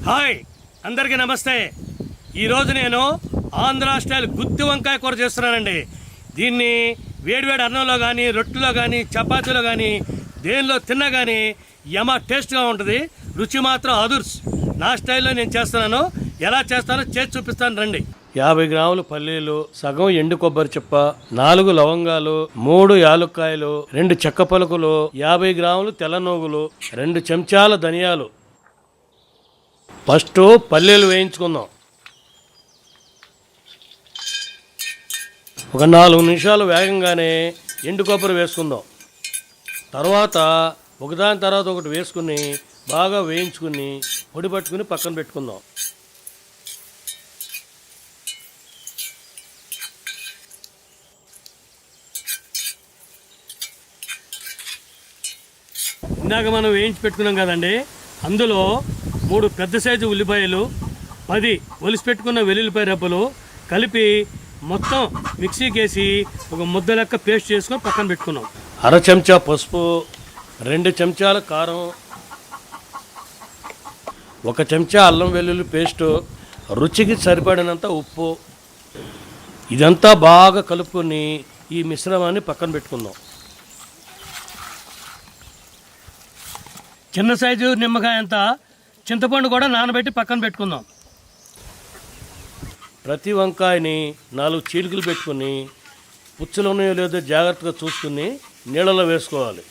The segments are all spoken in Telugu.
హాయ్ అందరికీ నమస్తే. ఈరోజు నేను ఆంధ్ర స్టైల్ గుత్తి వంకాయ కూర చేస్తున్నానండి. దీన్ని వేడివేడి అన్నంలో కానీ, రొట్టెలో కానీ, చపాతీలో కానీ, దేనిలో తిన్నా కానీ యమ టేస్ట్గా ఉంటుంది. రుచి మాత్రం అదుర్స్. నా స్టైల్లో నేను చేస్తున్నాను. ఎలా చేస్తానో చేసి చూపిస్తాను రండి. 50 గ్రాములు పల్లీలు, సగం ఎండు కొబ్బరి చిప్ప, 4 లవంగాలు, 3 యాలుక్కాయలు, 2 చెక్క పలుకులు, 50 గ్రాములు తెల్ల నూగులు, 2 చెంచాల ధనియాలు. ఫస్ట్ పల్లీలు వేయించుకుందాం. ఒక 4 నిమిషాలు వేగంగానే ఎండు కొబ్బరి వేసుకుందాం. తర్వాత ఒకదాని తర్వాత ఒకటి వేసుకుని బాగా వేయించుకుని పొడి పట్టుకుని పక్కన పెట్టుకుందాం. ఇందాక మనం వేయించి పెట్టుకున్నాం కదండి, అందులో 3 పెద్ద సైజు ఉల్లిపాయలు, 10 ఒలిసి పెట్టుకున్న వెల్లుల్లిపాయ రెబ్బలు కలిపి మొత్తం మిక్సీకి వేసి ఒక ముద్ద లెక్క పేస్ట్ చేసుకొని పక్కన పెట్టుకున్నాం. 1/2 చెంచా పసుపు, 2 చెంచాల కారం, 1 చెంచా అల్లం వెల్లుల్లి పేస్టు, రుచికి సరిపడినంత ఉప్పు. ఇదంతా బాగా కలుపుకొని ఈ మిశ్రమాన్ని పక్కన పెట్టుకుందాం. చిన్న సైజు నిమ్మకాయ అంతా చింతపండు కూడా నానబెట్టి పక్కన పెట్టుకుందాం. ప్రతి వంకాయని 4 చీలికలు పెట్టుకుని పుచ్చులు ఉన్నాయో లేదో జాగ్రత్తగా చూసుకుని నీళ్ళలో వేసుకోవాలి.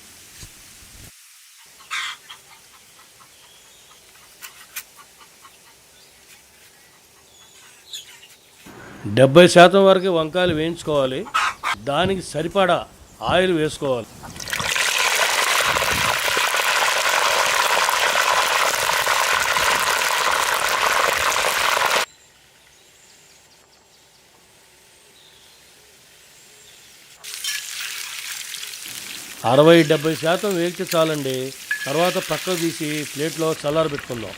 డెబ్బై శాతం వరకు వంకాయలు వేయించుకోవాలి. దానికి సరిపడా ఆయిల్ వేసుకోవాలి. అరవై 70% వేగితే చాలండి. తర్వాత పక్కకు తీసి ప్లేట్లో చల్లారబెట్టుకుందాం.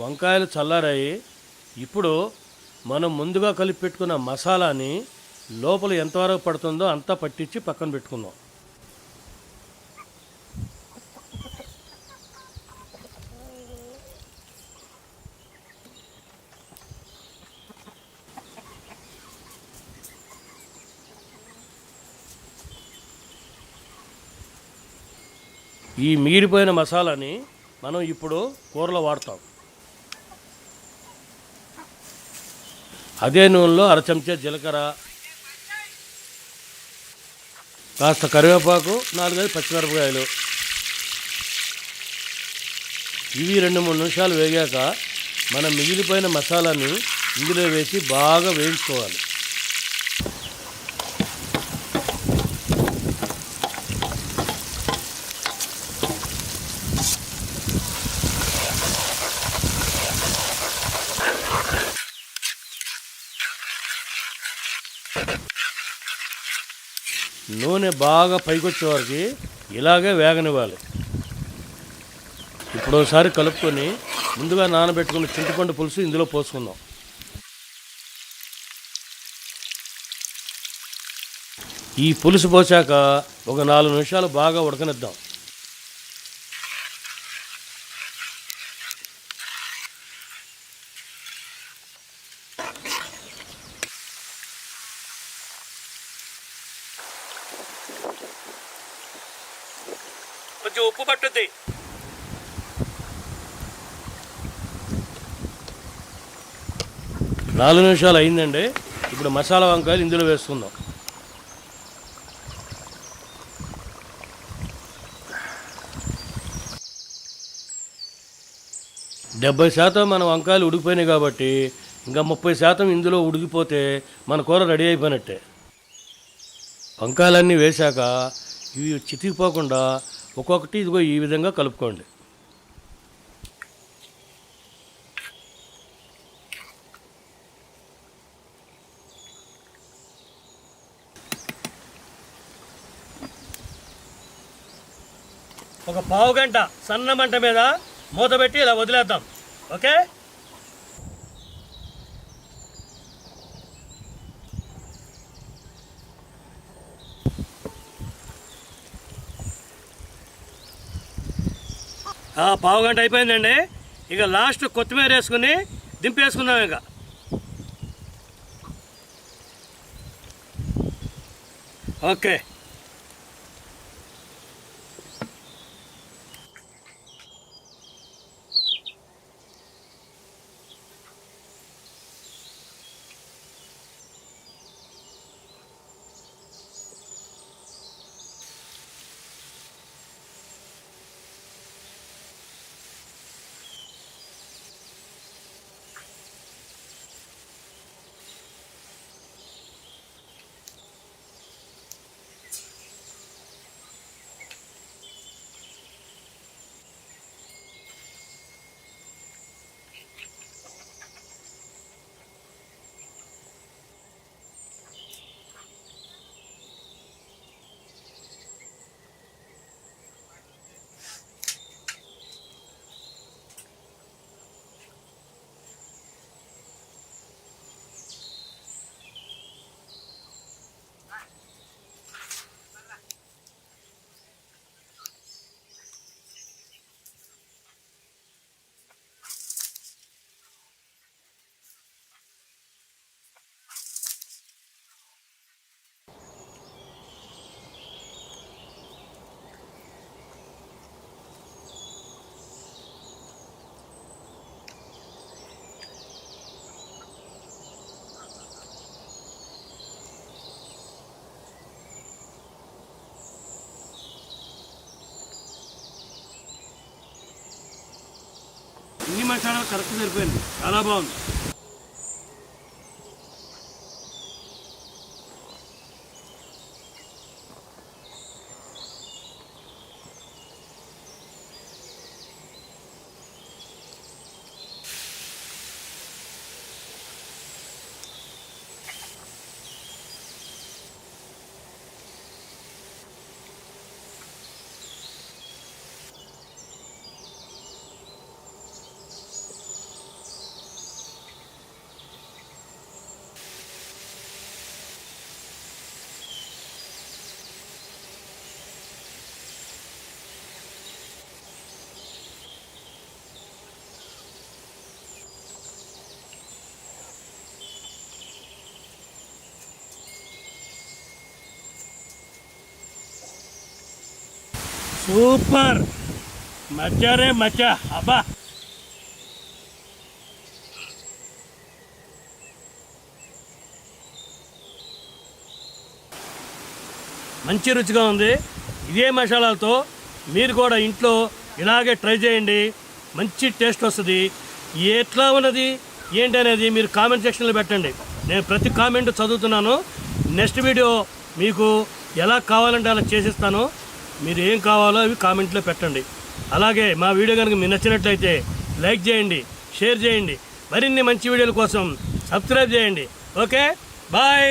వంకాయలు చల్లారాయి. ఇప్పుడు మనం ముందుగా కలిపి పెట్టుకున్న మసాలాని లోపల ఎంతవరకు పడుతుందో అంతా పట్టించి పక్కన పెట్టుకుందాం. ఈ మిగిలిపోయిన మసాలాని మనం ఇప్పుడు కూరలో వాడతాం. అదే నూనెలో 1/2 చెంచా జీలకర్ర, కాస్త కరివేపాకు, 4-5 పచ్చిమిరపకాయలు. ఇవి 2-3 నిమిషాలు వేగాక మనం మిగిలిపోయిన మసాలాని ఇందులో వేసి బాగా వేయించుకోవాలి. నూనె బాగా పైకొచ్చే వరకు ఇలాగే వేగనివ్వాలి. ఇప్పుడు ఒకసారి కలుపుకొని ముందుగా నానబెట్టుకున్న చింతపండు పులుసు ఇందులో పోసుకుందాం. ఈ పులుసు పోసాక ఒక 4 నిమిషాలు బాగా ఉడకనిద్దాం. కొంచెం ఉప్పు పట్టుద్ది. నాలుగు నిమిషాలు అయిందండి. ఇప్పుడు మసాలా వంకాయలు ఇందులో వేసుకుందాం. డెబ్బై శాతం మన వంకాయలు ఉడికిపోయినాయి కాబట్టి ఇంకా 30% ఇందులో ఉడికిపోతే మన కూర రెడీ అయిపోయినట్టే. వంకాయలన్నీ వేశాక ఇవి చితికిపోకుండా ఒక్కొక్కటి ఇదిగో ఈ విధంగా కలుపుకోండి. ఒక పావు గంట సన్న మంట మీద మూత పెట్టి ఇలా వదిలేద్దాం. ఓకే. పావు గంట అయిపోయిందండి. ఇక లాస్ట్ కొత్తిమీర వేసుకుని దింపేసుకుందాం. ఇక ఓకే. ఇన్ని మసాలాలు కరెక్ట్ సరిపోయింది. చాలా బాగుంది. సూపర్. మచ్చారే మచ్చా. అబ్బా, మంచి రుచిగా ఉంది. ఇదే మసాలాలతో మీరు కూడా ఇంట్లో ఇలాగే ట్రై చేయండి. మంచి టేస్ట్ వస్తుంది. ఎట్లా ఉన్నది ఏంటి అనేది మీరు కామెంట్ సెక్షన్లో పెట్టండి. నేను ప్రతి కామెంట్ చదువుతున్నాను. నెక్స్ట్ వీడియో మీకు ఎలా కావాలంటే అలా చేసిస్తాను. మీరు ఏం కావాలో అవి కామెంట్లో పెట్టండి. అలాగే మా వీడియో కనుక మీకు నచ్చినట్లయితే లైక్ చేయండి, షేర్ చేయండి. మరిన్ని మంచి వీడియోల కోసం సబ్స్క్రైబ్ చేయండి. Okay, bye.